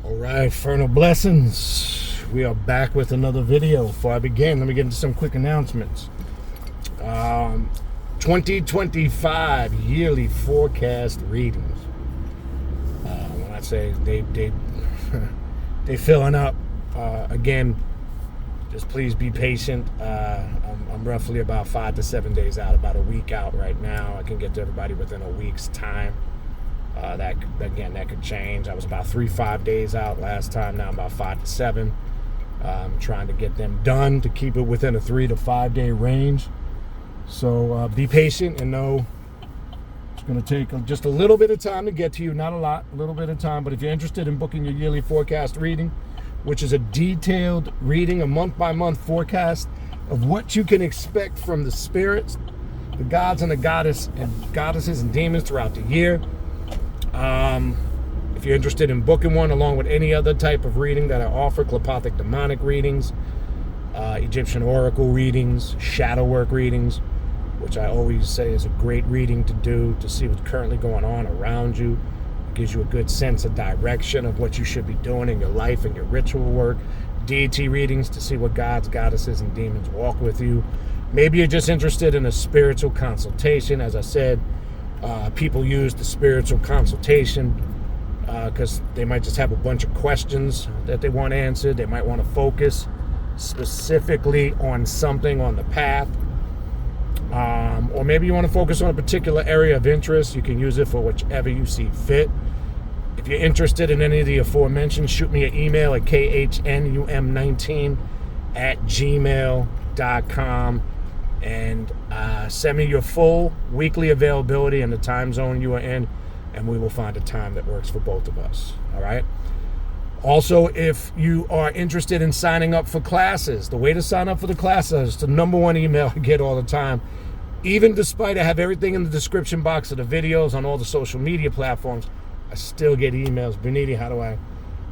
All right, Fernal Blessings. We are back with another video. Before I begin, let me get into some quick announcements. 2025 yearly forecast readings. When I say they filling up, again, just please be patient. I'm roughly about 5 to 7 days out, about a week out right now. I can get to everybody within a week's time. That could change. I was about 3-5 days out last time. Now I'm about 5 to 7. I'm trying to get them done to keep it within a 3 to 5 day range. So be patient and know it's going to take just a little bit of time to get to you. Not a lot, a little bit of time. But if you're interested in booking your yearly forecast reading, which is a detailed reading, a month-by-month forecast of what you can expect from the spirits, the gods and the goddesses and demons throughout the year. If you're interested in booking one, along with any other type of reading that I offer, telepathic demonic readings, Egyptian oracle readings, shadow work readings, which I always say is a great reading to do to see what's currently going on around you. It gives you a good sense of direction of what you should be doing in your life and your ritual work. Deity readings to see what gods, goddesses, and demons walk with you. Maybe you're just interested in a spiritual consultation. As I said, people use the spiritual consultation because they might just have a bunch of questions that they want answered. They might want to focus specifically on something on the path. Or maybe you want to focus on a particular area of interest. You can use it for whichever you see fit. If you're interested in any of the aforementioned, shoot me an email at khnum19@gmail.com and send me your full weekly availability and the time zone you are in, and we will find a time that works for both of us. All right? Also, if you are interested in signing up for classes, the way to sign up for the classes is the number one email I get all the time. Even despite I have everything in the description box of the videos on all the social media platforms, I still get emails. Baniti, how do I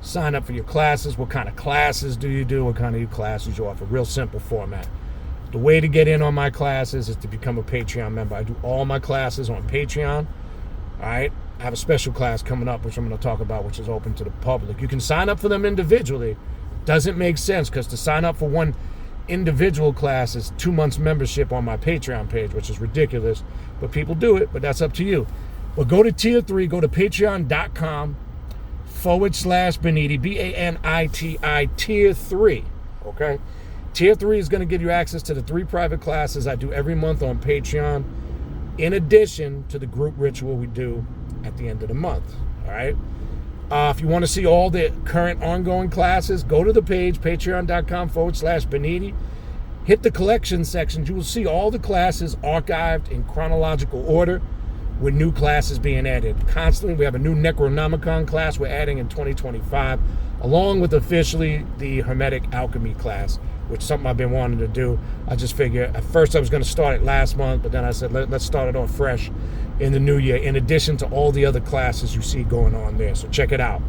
sign up for your classes? What kind of classes do you do? What kind of classes you offer? Real simple format. The way to get in on my classes is to become a Patreon member. I do all my classes on Patreon. All right? I have a special class coming up, which I'm going to talk about, which is open to the public. You can sign up for them individually. Doesn't make sense because to sign up for one individual class is 2 months membership on my Patreon page, which is ridiculous. But people do it, but that's up to you. But go to tier 3, go to patreon.com/Baniti, Baniti, tier 3. Okay? Tier 3 is going to give you access to the 3 private classes I do every month on Patreon, in addition to the group ritual we do at the end of the month. All right? If you want to see all the current ongoing classes, go to the page, patreon.com/Baniti. Hit the collection sections. You will see all the classes archived in chronological order with new classes being added constantly. We have a new Necronomicon class we're adding in 2025, along with officially the Hermetic Alchemy class, which is something I've been wanting to do. I just figured at first I was going to start it last month, but then I said, let's start it off fresh in the new year, in addition to all the other classes you see going on there. So check it out.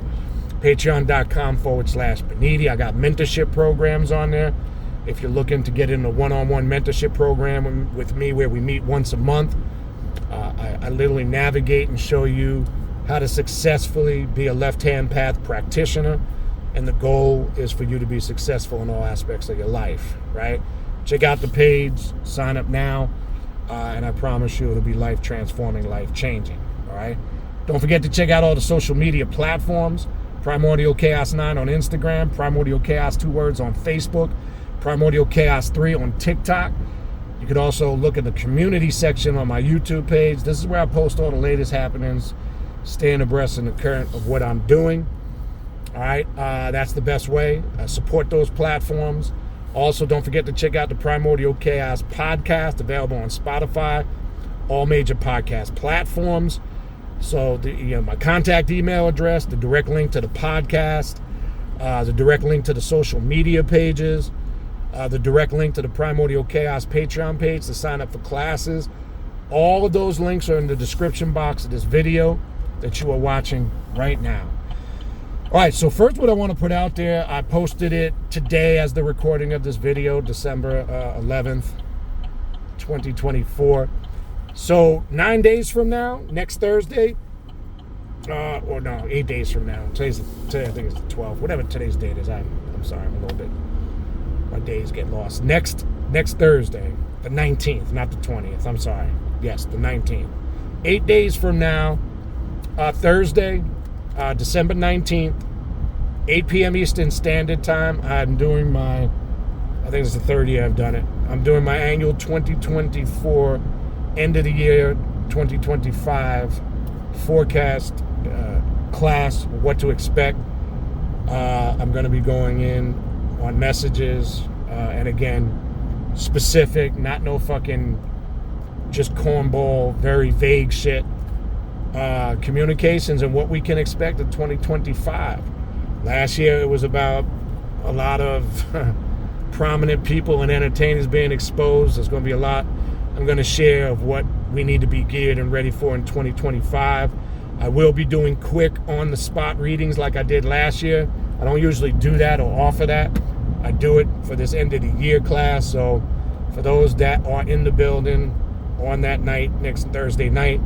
Patreon.com/Baniti. I got mentorship programs on there. If you're looking to get in a one-on-one mentorship program with me where we meet once a month, I literally navigate and show you how to successfully be a left-hand path practitioner. And the goal is for you to be successful in all aspects of your life, right? Check out the page, sign up now, and I promise you it'll be life-transforming, life-changing, all right? Don't forget to check out all the social media platforms, Primordial Chaos 9 on Instagram, Primordial Chaos 2 words on Facebook, Primordial Chaos 3 on TikTok. You can also look at the community section on my YouTube page. This is where I post all the latest happenings, staying abreast in the current of what I'm doing. All right, that's the best way. Support those platforms. Also, don't forget to check out the Primordial Chaos podcast, available on Spotify, all major podcast platforms. So, my contact email address, the direct link to the podcast, the direct link to the social media pages, the direct link to the Primordial Chaos Patreon page to sign up for classes. All of those links are in the description box of this video that you are watching right now. All right, so first what I want to put out there, I posted it today as the recording of this video, December 11th, 2024. So 9 days from now, next Thursday, Or no, 8 days from now. Today I think it's the 12th. Whatever today's date is. I'm sorry, I'm a little bit. My days get lost. Next Thursday, the 19th, not the 20th. I'm sorry. Yes, the 19th. 8 days from now, Thursday, December 19th, 8 p.m. Eastern Standard Time. I'm doing I think it's the third year I've done it. I'm doing my annual 2024 end of the year 2025 forecast class, what to expect. I'm going to be going in on messages, and again, specific, not no fucking just cornball, very vague shit. Communications and what we can expect in 2025. Last year it was about a lot of prominent people and entertainers being exposed. There's going to be a lot I'm going to share of what we need to be geared and ready for in 2025. I will be doing quick on-the-spot readings like I did last year. I don't usually do that or offer that. I do it for this end-of-the-year class. So for those that are in the building on that night, next Thursday night,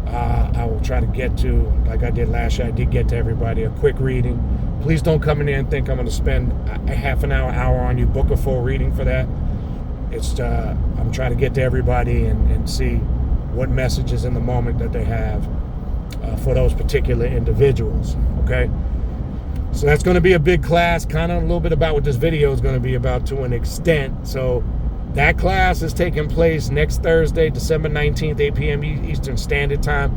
I will try to get to, like I did last year, I did get to everybody, a quick reading. Please don't come in there and think I'm going to spend a half an hour on you. Book a full reading for that. It's I'm trying to get to everybody and see what messages in the moment that they have for those particular individuals, okay? So that's going to be a big class, kind of a little bit about what this video is going to be about to an extent. So that class is taking place next Thursday, December 19th, 8 p.m. Eastern Standard Time.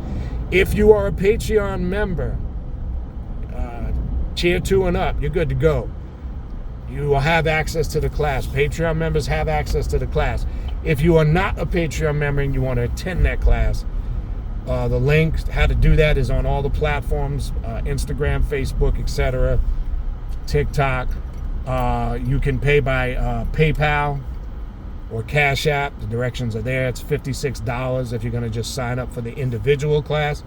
If you are a Patreon member, Tier 2 and up, you're good to go. You will have access to the class. Patreon members have access to the class. If you are not a Patreon member and you want to attend that class, the link, how to do that, is on all the platforms, Instagram, Facebook, etc., TikTok. You can pay by PayPal or Cash App. The directions are there. It's $56 if you're going to just sign up for the individual class.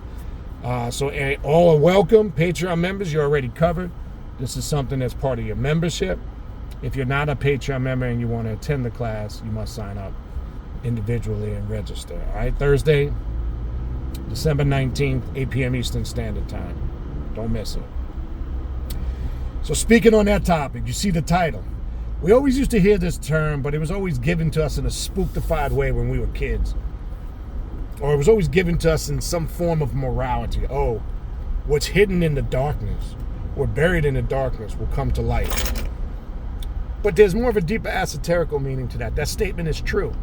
So all are welcome. Patreon members, you're already covered. This is something that's part of your membership. If you're not a Patreon member and you want to attend the class, you must sign up individually and register. All right, Thursday, December 19th, 8 p.m. Eastern Standard Time. Don't miss it. So speaking on that topic, you see the title. We always used to hear this term, but it was always given to us in a spooktified way when we were kids. Or it was always given to us in some form of morality. Oh, what's hidden in the darkness or buried in the darkness will come to light. But there's more of a deeper esoterical meaning to that. That statement is true.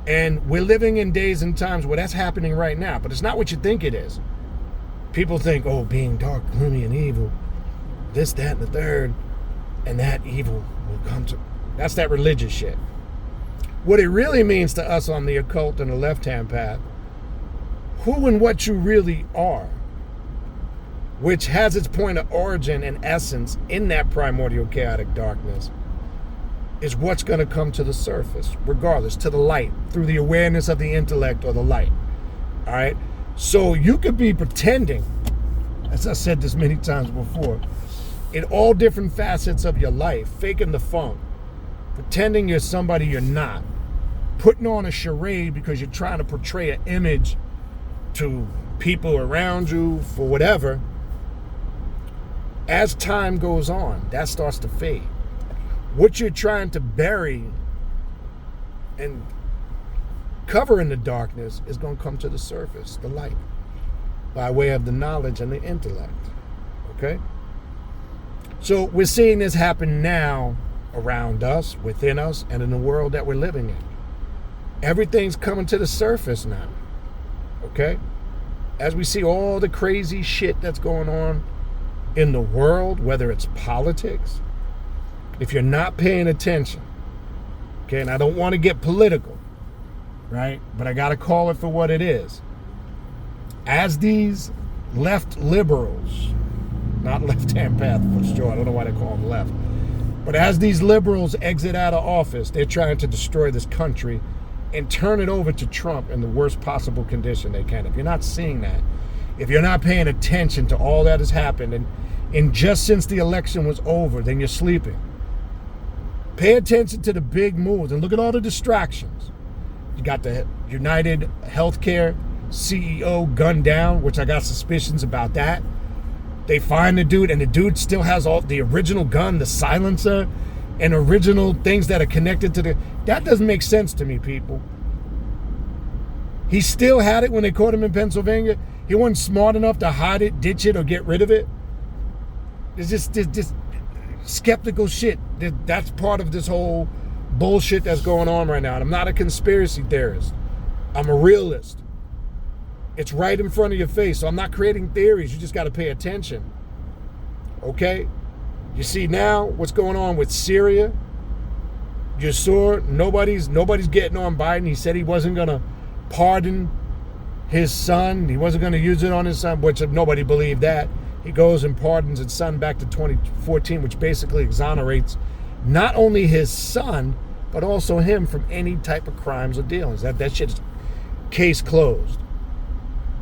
And we're living in days and times where that's happening right now. But it's not what you think it is. People think, oh, being dark, gloomy, and evil, this, that, and the third, and that evil will come to... That's that religious shit. What it really means to us on the occult and the left-hand path, who and what you really are, which has its point of origin and essence in that primordial chaotic darkness, is what's going to come to the surface, regardless, to the light, through the awareness of the intellect or the light. All right? So you could be pretending, as I said this many times before, in all different facets of your life, faking the funk, pretending you're somebody you're not, putting on a charade because you're trying to portray an image to people around you for whatever. As time goes on, that starts to fade. What you're trying to bury and cover in the darkness is going to come to the surface, the light, by way of the knowledge and the intellect. Okay? So we're seeing this happen now around us, within us, and in the world that we're living in. Everything's coming to the surface now. Okay? As we see all the crazy shit that's going on in the world, whether it's politics, if you're not paying attention, okay, and I don't want to get political, right? But I got to call it for what it is. As these left liberals, not left-hand path for sure, I don't know why they call them left, but as these liberals exit out of office, they're trying to destroy this country and turn it over to Trump in the worst possible condition they can. If you're not seeing that, if you're not paying attention to all that has happened, and just since the election was over, then you're sleeping. Pay attention to the big moves and look at all the distractions. You got the United Healthcare CEO gunned down, which I got suspicions about that. They find the dude, and the dude still has all the original gun, the silencer, and original things that are connected to the... That doesn't make sense to me, people. He still had it when they caught him in Pennsylvania. He wasn't smart enough to hide it, ditch it, or get rid of it. It's just skeptical shit. That's part of this whole bullshit that's going on right now. And I'm not a conspiracy theorist. I'm a realist. It's right in front of your face. So I'm not creating theories. You just got to pay attention. Okay? You see now what's going on with Syria? You saw nobody's getting on Biden. He said he wasn't going to pardon his son. He wasn't going to use it on his son, which nobody believed that. He goes and pardons his son back to 2014, which basically exonerates not only his son, but also him from any type of crimes or dealings. That shit's case closed.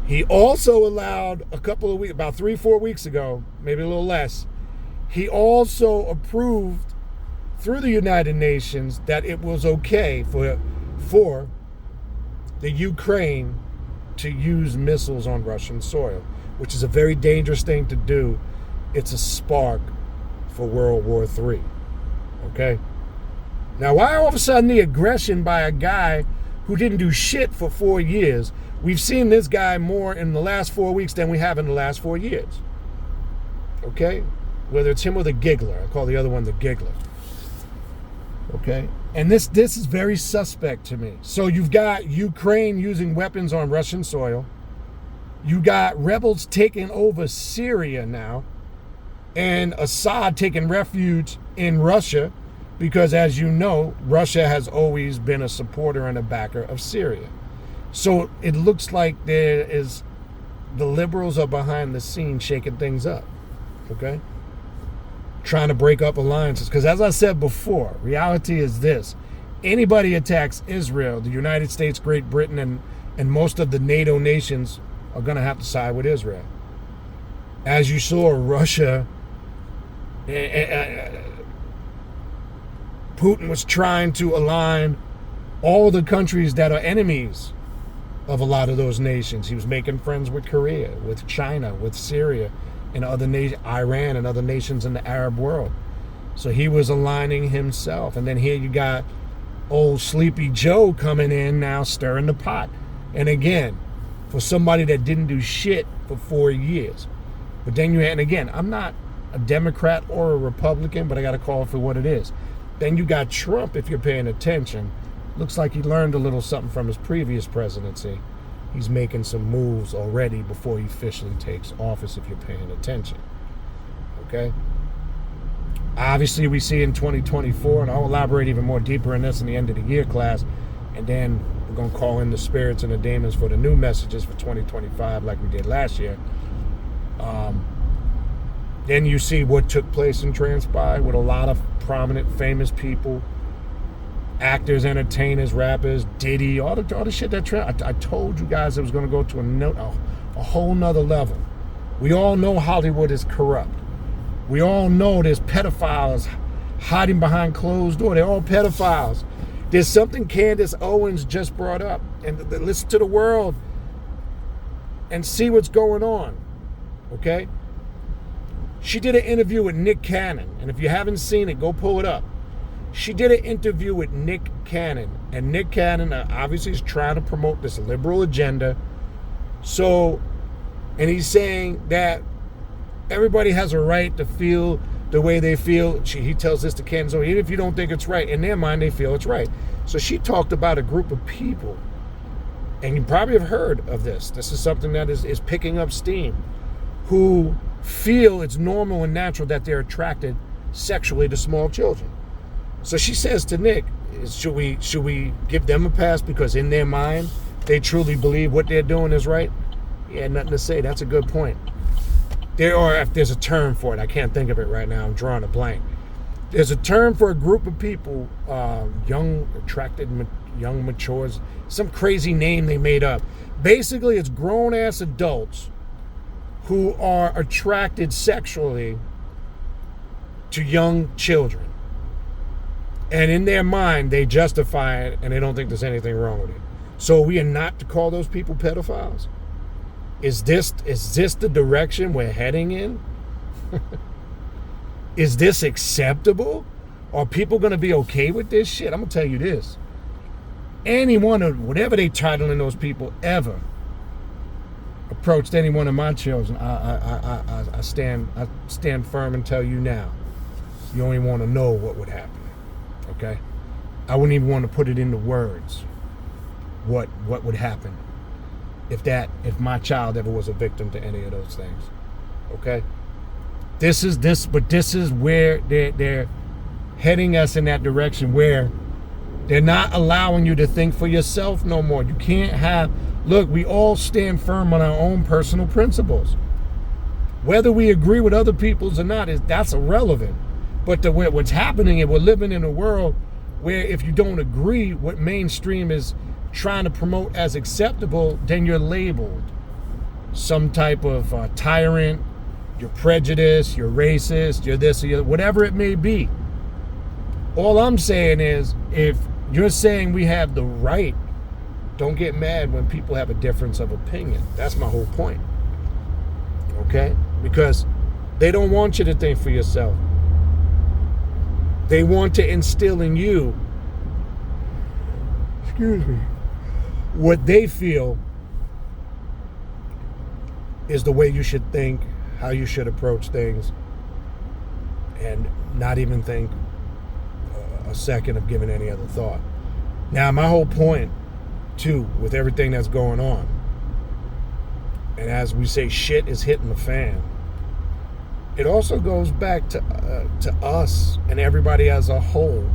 He also allowed a couple of weeks, about 3-4 weeks ago, maybe a little less, he also approved through the United Nations that it was okay for the Ukraine to use missiles on Russian soil, which is a very dangerous thing to do. It's a spark for World War III. Okay? Now, why all of a sudden the aggression by a guy who didn't do shit for 4 years? We've seen this guy more in the last 4 weeks than we have in the last 4 years. Okay? Whether it's him or the giggler. I call the other one the giggler. Okay? And this is very suspect to me. So you've got Ukraine using weapons on Russian soil. You got rebels taking over Syria now. And Assad taking refuge in Russia. Because as you know, Russia has always been a supporter and a backer of Syria. So it looks like the liberals are behind the scenes shaking things up. Okay? Trying to break up alliances. Because as I said before, reality is this. Anybody attacks Israel, the United States, Great Britain, and most of the NATO nations are going to have to side with Israel. As you saw, Russia, Putin was trying to align all the countries that are enemies of a lot of those nations. He was making friends with Korea, with China, with Syria, and other nations, Iran and other nations in the Arab world. So he was aligning himself. And then here you got old Sleepy Joe coming in now, stirring the pot. And again, for somebody that didn't do shit for 4 years. But then and again, I'm not a Democrat or a Republican, but I got to call it for what it is. Then you got Trump, if you're paying attention. Looks like he learned a little something from his previous presidency. He's making some moves already before he officially takes office, if you're paying attention. Okay? Obviously, we see in 2024, and I'll elaborate even more deeper in this in the end of the year class, and then we're going to call in the spirits and the demons for the new messages for 2025 like we did last year. Then you see what took place and transpired with a lot of prominent, famous people, actors, entertainers, rappers, Diddy, all the shit that I told you guys it was going to go to a whole nother level. We all know Hollywood is corrupt. We all know there's pedophiles hiding behind closed doors. They're all pedophiles. There's something Candace Owens just brought up. And listen to the world and see what's going on. Okay? She did an interview with Nick Cannon. And if you haven't seen it, go pull it up. She did an interview with Nick Cannon. And Nick Cannon obviously is trying to promote this liberal agenda. So, and he's saying that everybody has a right to feel the way they feel. He tells this to Candace, even if you don't think it's right, in their mind they feel it's right. So she talked about a group of people, and you probably have heard of this. This is something that is picking up steam, who feel it's normal and natural that they're attracted sexually to small children. So she says to Nick, should we give them a pass because in their mind they truly believe what they're doing is right? He had nothing to say. That's a good point. If there's a term for it, I can't think of it right now. I'm drawing a blank. There's a term for a group of people, young, attracted, young, matures, some crazy name they made up. Basically, it's grown-ass adults who are attracted sexually to young children. And in their mind, they justify it, and they don't think there's anything wrong with it. So we are not to call those people pedophiles? Is this the direction we're heading in? Is this acceptable? Are people going to be okay with this shit? I'm going to tell you this. Any one of, whatever they titling those people ever approached any one of my children, I stand firm and tell you now, you don't even want to know what would happen. Okay? I wouldn't even want to put it into words what would happen if my child ever was a victim to any of those things. Okay? This is where they're heading us in that direction, where they're not allowing you to think for yourself no more. You can't look, we all stand firm on our own personal principles. Whether we agree with other people's or not, that's irrelevant. But what's happening is we're living in a world where if you don't agree what mainstream is trying to promote as acceptable, then you're labeled some type of tyrant, you're prejudiced, you're racist, you're this or you're whatever it may be. All I'm saying is, if you're saying we have the right, don't get mad when people have a difference of opinion. That's my whole point. Okay? Because they don't want you to think for yourself. They want to instill in you, what they feel is the way you should think, how you should approach things, and not even think a second of giving any other thought. Now, my whole point, too, with everything that's going on, and as we say, shit is hitting the fan, it also goes back to us and everybody as a whole.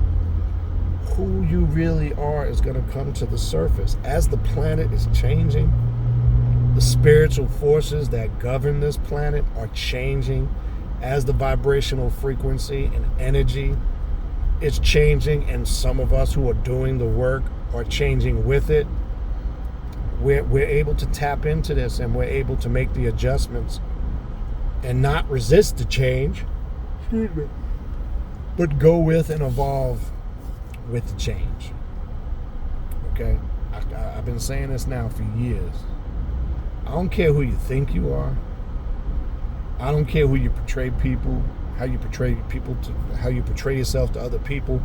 Who you really are is going to come to the surface. As the planet is changing, the spiritual forces that govern this planet are changing. As the vibrational frequency and energy is changing, and some of us who are doing the work are changing with it, we're able to tap into this, and we're able to make the adjustments and not resist the change, but go with and evolve with the change. Okay? I've been saying this now for years. I don't care who you think you are. I don't care who you portray people, how you portray yourself to other people.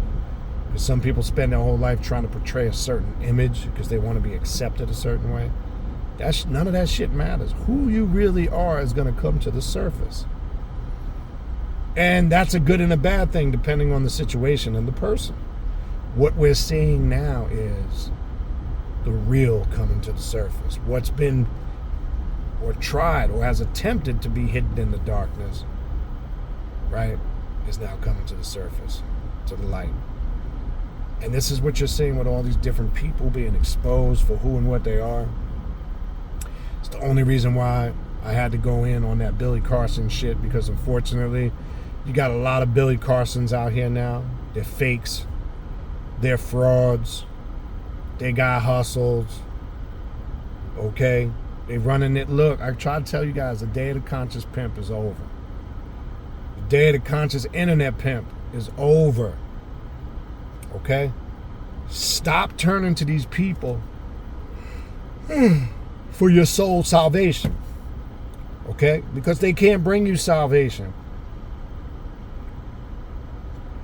Because some people spend their whole life trying to portray a certain image because they want to be accepted a certain way. None of that shit matters. Who you really are is going to come to the surface. And that's a good and a bad thing depending on the situation and the person. What we're seeing now is the real coming to the surface. What's been or tried or has attempted to be hidden in the darkness, right, is now coming to the surface, to the light. And this is what you're seeing with all these different people being exposed for who and what they are. It's the only reason why I had to go in on that Billy Carson shit, because unfortunately, you got a lot of Billy Carsons out here now. They're fakes. They're frauds. They got hustles. Okay? They running it. Look, I try to tell you guys, the day of the conscious pimp is over. The day of the conscious internet pimp is over. Okay? Stop turning to these people for your soul salvation. Okay? Because they can't bring you salvation.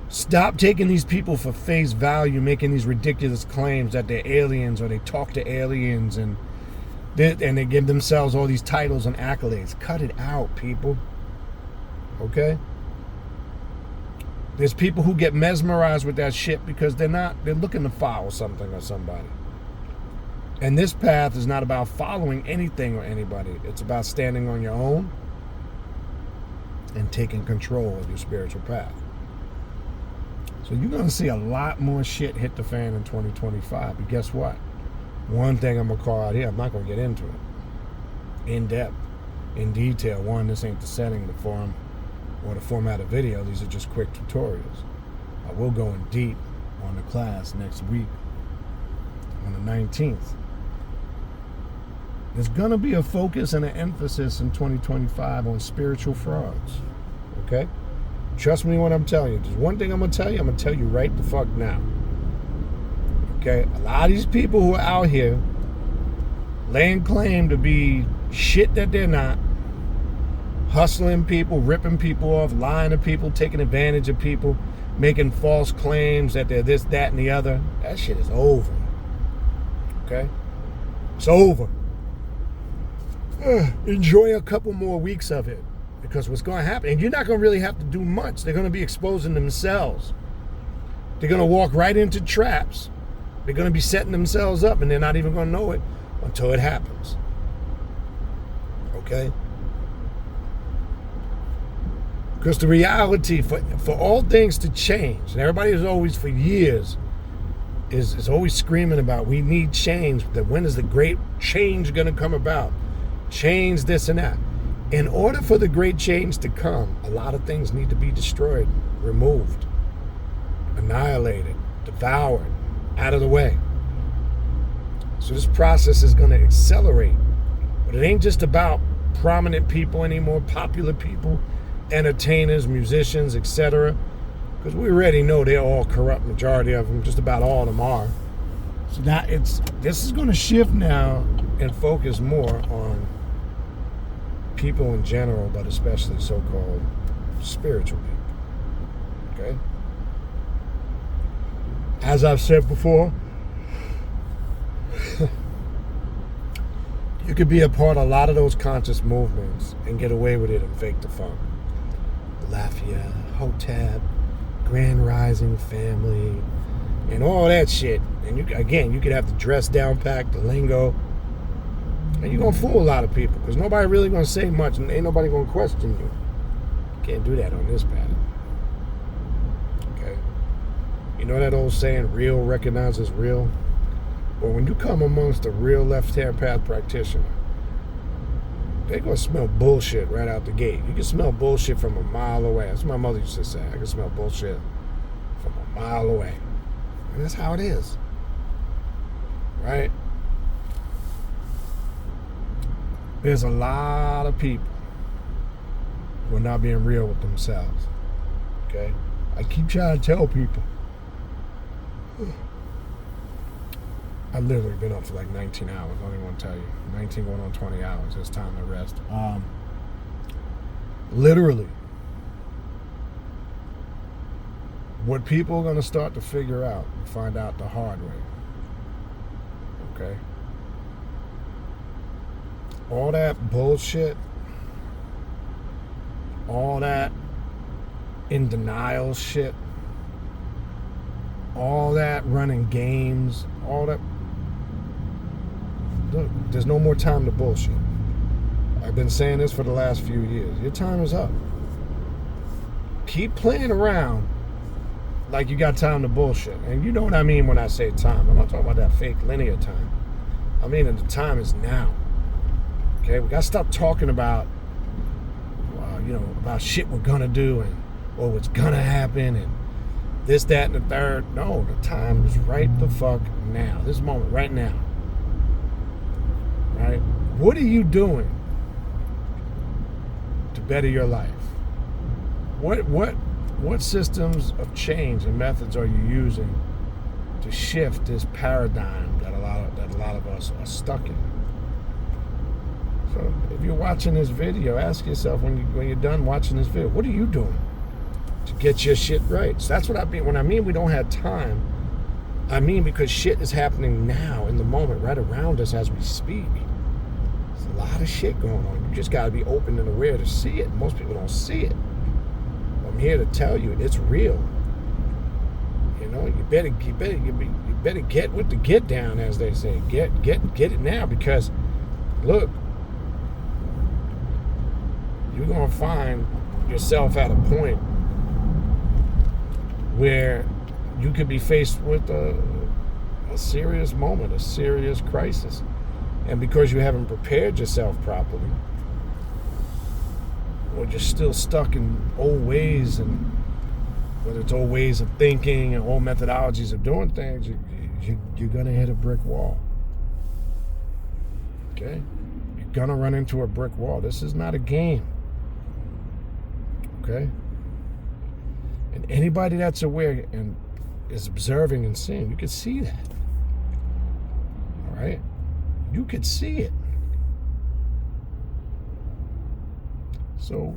Stop taking these people for face value, making these ridiculous claims that they're aliens or they talk to aliens and they give themselves all these titles and accolades. Cut it out, people. Okay? There's people who get mesmerized with that shit because they're looking to follow something or somebody. And this path is not about following anything or anybody. It's about standing on your own and taking control of your spiritual path. So you're going to see a lot more shit hit the fan in 2025. But guess what? One thing I'm going to call out here, I'm not going to get into it in depth, in detail. One, this ain't the setting, the forum, or the format of video. These are just quick tutorials. I will go in deep on the class next week on the 19th. There's going to be a focus and an emphasis in 2025 on spiritual frauds. Okay? Trust me when I'm telling you. There's one thing I'm going to tell you. I'm going to tell you right the fuck now. Okay? A lot of these people who are out here laying claim to be shit that they're not, hustling people, ripping people off, lying to people, taking advantage of people, making false claims that they're this, that, and the other. That shit is over. Okay? It's over. Enjoy a couple more weeks of it, because what's going to happen, and you're not going to really have to do much. They're going to be exposing themselves. They're going to walk right into traps. They're going to be setting themselves up, and they're not even going to know it until it happens. Okay? Because the reality, for all things to change, and everybody is always, for years, is always screaming about, we need change, that when is the great change going to come about? Change this and that. In order for the great change to come, a lot of things need to be destroyed, removed, annihilated, devoured, out of the way. So this process is going to accelerate. But it ain't just about prominent people anymore, popular people, entertainers, musicians, etc. Because we already know they're all corrupt, majority of them, just about all of them are. So now this is going to shift now and focus more on people in general, but especially so-called spiritual people. Okay? As I've said before, you could be a part of a lot of those conscious movements and get away with it and fake the funk. Lafayette, Hotep, Grand Rising Family, and all that shit. And you could have the dress down pack, the lingo, and you're going to fool a lot of people because nobody really going to say much and ain't nobody going to question you. You can't do that on this path. Okay? You know that old saying, real recognizes real? Well, when you come amongst a real left-hand path practitioner, they're going to smell bullshit right out the gate. You can smell bullshit from a mile away. That's what my mother used to say. I can smell bullshit from a mile away. And that's how it is. Right? There's a lot of people who are not being real with themselves. Okay? I keep trying to tell people. I've literally been up for like 19 hours. I don't even want to tell you. 19 going on 20 hours. It's time to rest. Literally. What people are going to start to figure out and find out the hard way. Okay? All that bullshit, all that in denial shit, all that running games, all that. Look, there's no more time to bullshit. I've been saying this for the last few years. Your time is up. Keep playing around like you got time to bullshit. And you know what I mean when I say time. I'm not talking about that fake linear time. I mean that the time is now. Okay, we got to stop talking about, about shit we're going to do and or what's going to happen and this, that, and the third. No, the time is right the fuck now. This moment, right now. Right? What are you doing to better your life? What systems of change and methods are you using to shift this paradigm that a lot of us are stuck in? So if you're watching this video, ask yourself when you're done watching this video, what are you doing to get your shit right? So that's what I mean. When I mean we don't have time, I mean because shit is happening now in the moment, right around us as we speak. There's a lot of shit going on. You just got to be open and aware to see it. Most people don't see it. I'm here to tell you it's real. You better get with the get down, as they say. Get it now, because look, you're gonna find yourself at a point where you could be faced with a serious moment, a serious crisis. And because you haven't prepared yourself properly, or you're still stuck in old ways, and whether it's old ways of thinking and old methodologies of doing things, you're gonna hit a brick wall. Okay? You're gonna run into a brick wall. This is not a game. Okay? And anybody that's aware and is observing and seeing, you can see that. right? You could see it. So,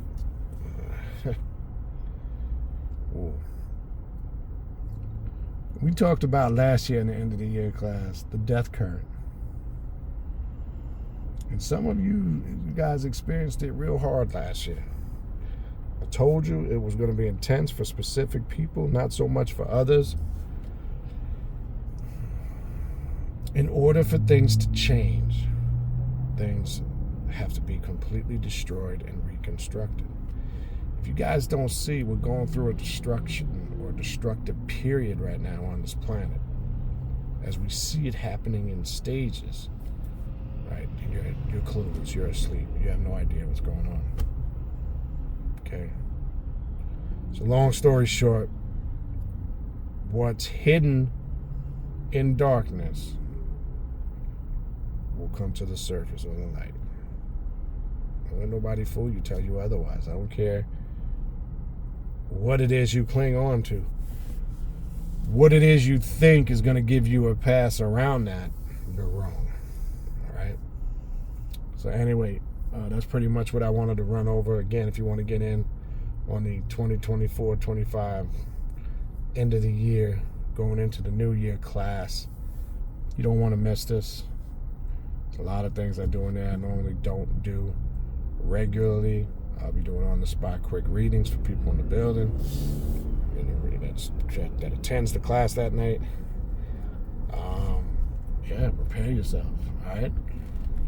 we talked about last year in the end of the year class, the death current. And some of you guys experienced it real hard last year. I told you it was going to be intense for specific people, not so much for others. In order for things to change, things have to be completely destroyed and reconstructed. If you guys don't see, we're going through a destruction or destructive period right now on this planet. As we see it happening in stages, right? You're clueless, you're asleep, you have no idea what's going on. Okay? So long story short, what's hidden in darkness will come to the surface or the light. Don't let nobody fool you, tell you otherwise. I don't care what it is you cling on to, what it is you think is going to give you a pass around that. You're wrong. All right? So anyway, that's pretty much what I wanted to run over. Again, if you want to get in on the 2024-25 end of the year, going into the new year class, you don't want to miss this. There's a lot of things I do in there I normally don't do regularly. I'll be doing on-the-spot quick readings for people in the building, that attends the class that night. Yeah, prepare yourself, all right?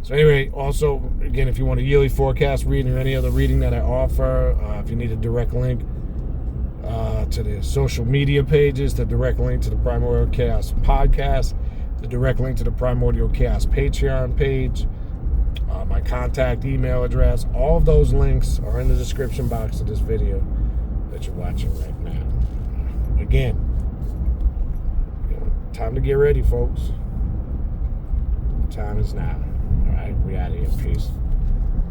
So anyway, also, again, if you want a yearly forecast reading or any other reading that I offer, if you need a direct link to the social media pages, the direct link to the Primordial Chaos podcast, the direct link to the Primordial Chaos Patreon page, my contact email address, all of those links are in the description box of this video that you're watching right now. Again, time to get ready, folks. Time is now. All right, we out of here. Peace.